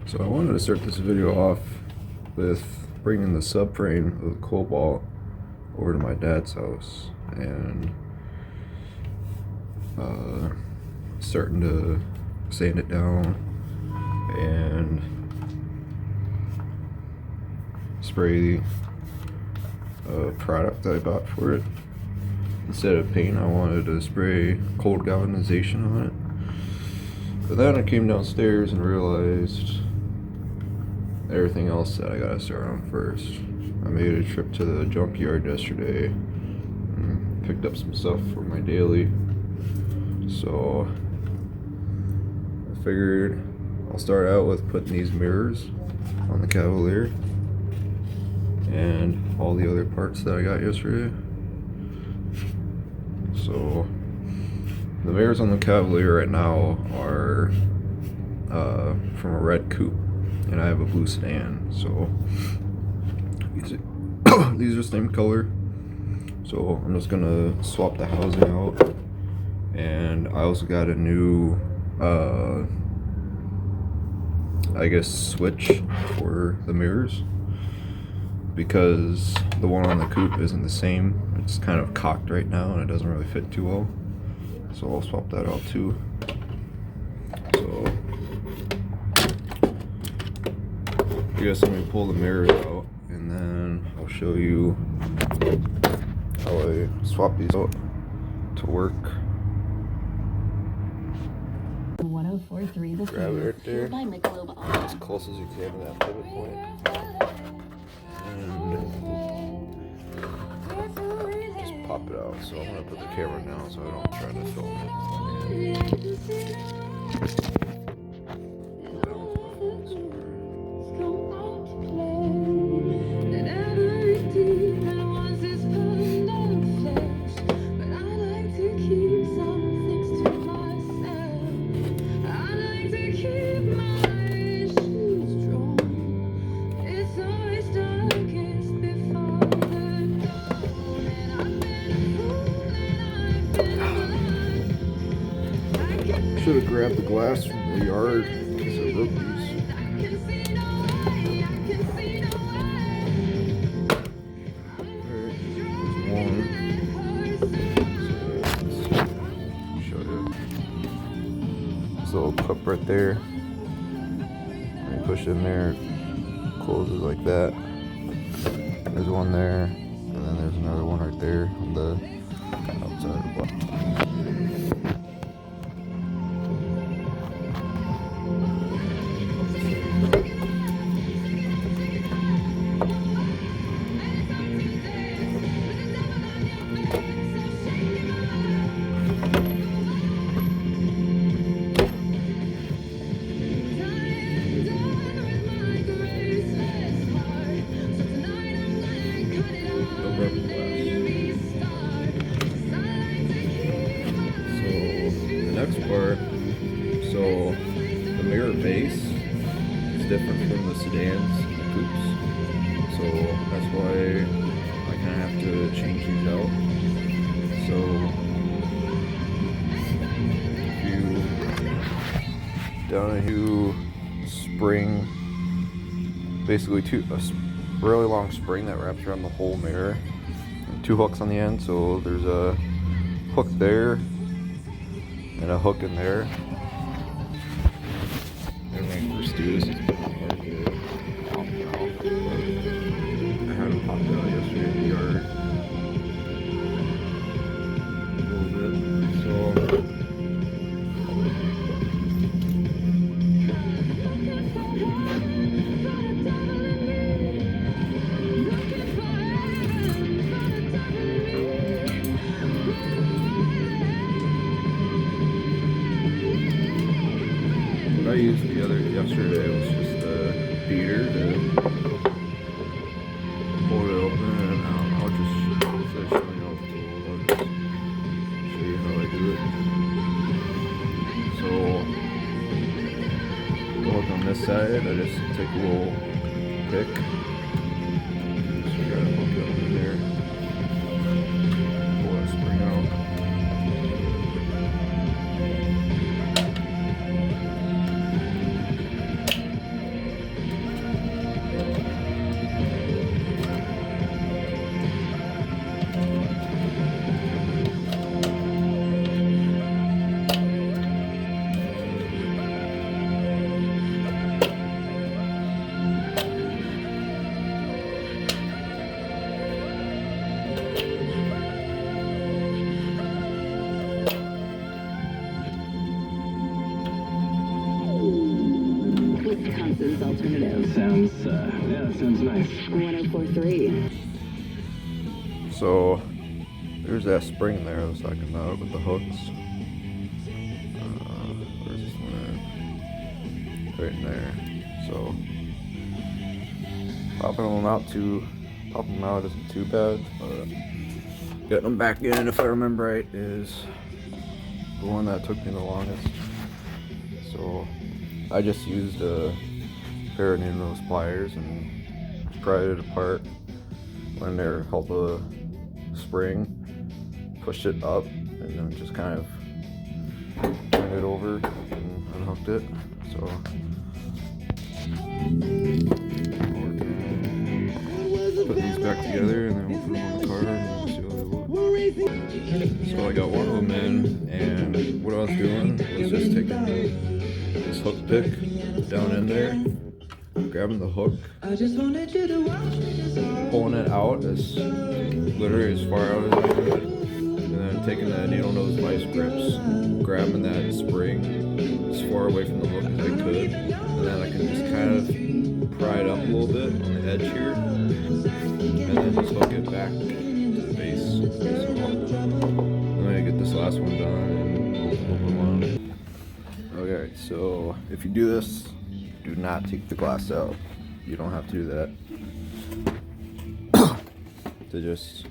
So I wanted to start this video off with bringing the subframe of the Cobalt over to my dad's house and starting to sand it down and spray a product that I bought for it. Instead of paint, I wanted to spray cold galvanization on it. But then I came downstairs and realized everything else that I gotta start on first. I made a trip to the junkyard yesterday and picked up some stuff for my daily. So I figured I'll start out with putting these mirrors on the Cavelier and all the other parts that I got yesterday. So the mirrors on the Cavalier right now are from a red coupe, and I have a blue sedan. So these are same color. So I'm just gonna swap the housing out, and I also got a new I guess switch for the mirrors, because the one on the coupe isn't the same. It's kind of cocked right now and it doesn't really fit too well, so I'll swap that out too. So I guess let me pull the mirrors out and then I'll show you how I swap these out to work. 1043 the Grab it right there, by as close as you can to that pivot point, and just pop it out. So I'm gonna put the camera down so I don't try to film it. Should have grabbed the glass from the yard because I broke these. Alright, there's one. So show you. This little cup right there. And you push it in there, closes like that. There's one there, and then there's another one right there on the outside of the box. Next part, so the mirror base is different from the sedans and the coupes, so that's why I kind of have to change these out. So if you down into spring, basically a really long spring that wraps around the whole mirror, and 2 hooks on the end. So there's a hook there and a hook in there. Everything I first do is just put the part here. I had them popped out yesterday in the yard a little bit. So I used yesterday was just a beater to pull it open, and I'll just instead of showing you all the tools, I'll just show you how I do it. So look on this side, I just take a little pick, so you gotta hook it up in there, pull that spring out. Sounds nice. 1043. So there's that spring there I was talking about with the hooks. Where's this one at? Right in there. So popping them out isn't too bad, but getting them back in, if I remember right, is the one that took me the longest. So I just used a pair of needle pliers and pried it apart when there held the spring, pushed it up, and then just kind of turned it over and unhooked it. So put these back together and then we'll put them on the car and see how they look. So I got one of them in, and what I was doing was just taking this hook pick down in there, grabbing the hook, pulling it out as literally as far out as I could, and then taking the needle nose vice grips, grabbing that spring as far away from the hook as I could, and then I can just kind of pry it up a little bit on the edge here, and then just hook it back to the base. So I'm gonna get this last one done and we'll move on. Okay, so if you do this, do not take the glass out. You don't have to do that. To just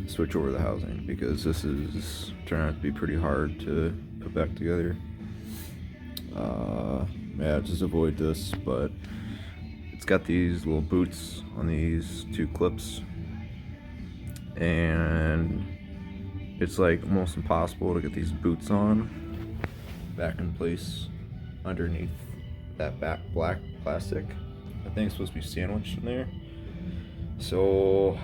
switch over the housing, because this is turning out to be pretty hard to put back together. Yeah, just avoid this, but it's got these little boots on these two clips, and it's like almost impossible to get these boots on back in place underneath that back black plastic. I think it's supposed to be sandwiched in there. So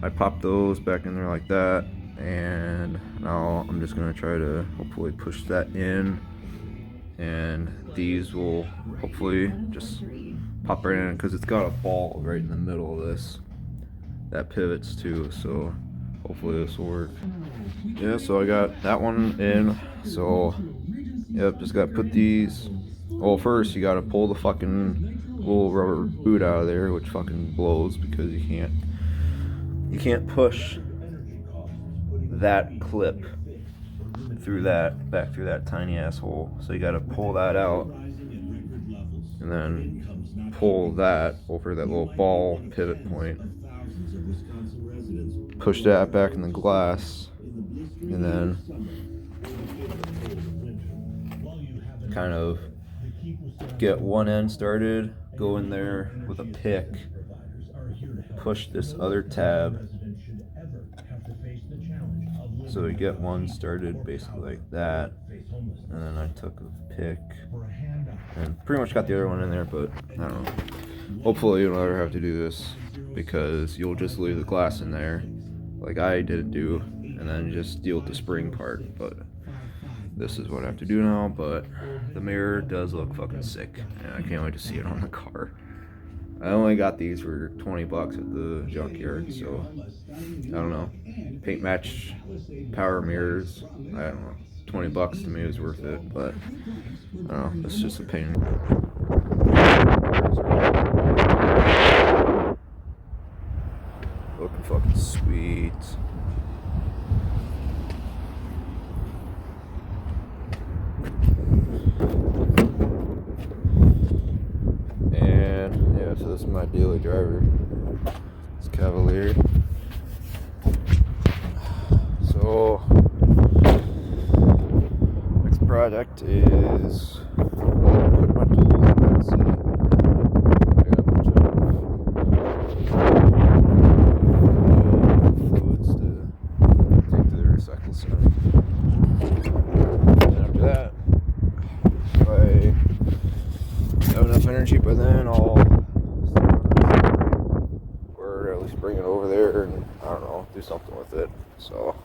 I popped those back in there like that, and now I'm just gonna try to hopefully push that in, and these will hopefully just pop right in, because it's got a ball right in the middle of this that pivots too, so hopefully this will work. Yeah, so I got that one in. So yep, just gotta put these, well, first you gotta pull the fucking little rubber boot out of there, which fucking blows because you can't push that clip through that, back through that tiny ass hole. So you gotta pull that out and then pull that over that little ball pivot point, push that back in the glass, and then kind of get one end started, go in there with a pick, push this other tab, so we get one started basically like that, and then I took a pick and pretty much got the other one in there, but I don't know. Hopefully you'll never have to do this, because you'll just leave the glass in there like I didn't do, and then just deal with the spring part. But this is what I have to do now. But the mirror does look fucking sick, and I can't wait to see it on the car. I only got these for $20 at the junkyard, so I don't know. Paint match power mirrors, I don't know. $20 to me is worth it, but I don't know. It's just a pain. Looking fucking sweet. And yeah, so this is my daily driver. It's Cavelier. So next project is put my tools in that seat. I got a bunch of fluids to take to the recycle center. And after that, if I have enough energy by then, I'll or at least bring it over there and I don't know, do something with it. So,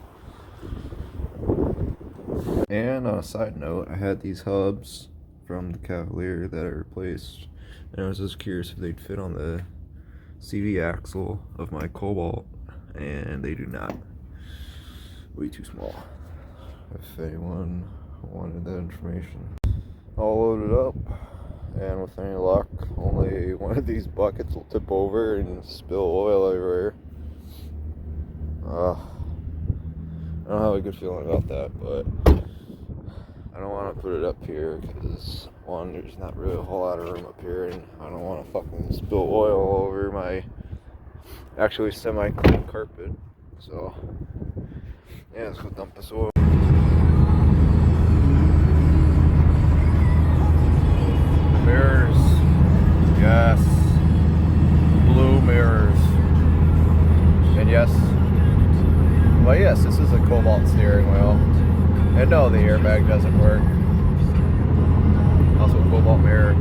and on a side note, I had these hubs from the Cavelier that I replaced, and I was just curious if they'd fit on the CV axle of my Cobalt, and they do not. Way too small. If anyone wanted that information. All loaded up. And with any luck, only one of these buckets will tip over and spill oil everywhere. I don't have a good feeling about that, but I don't want to put it up here because, one, there's not really a whole lot of room up here, and I don't want to fucking spill oil all over my actually semi-clean carpet. So, yeah, let's go dump this oil. Mirrors. Yes. Blue mirrors. And yes. Well, yes, this is a cobalt steering wheel. And no, the airbag doesn't work. Also, cobalt mirror.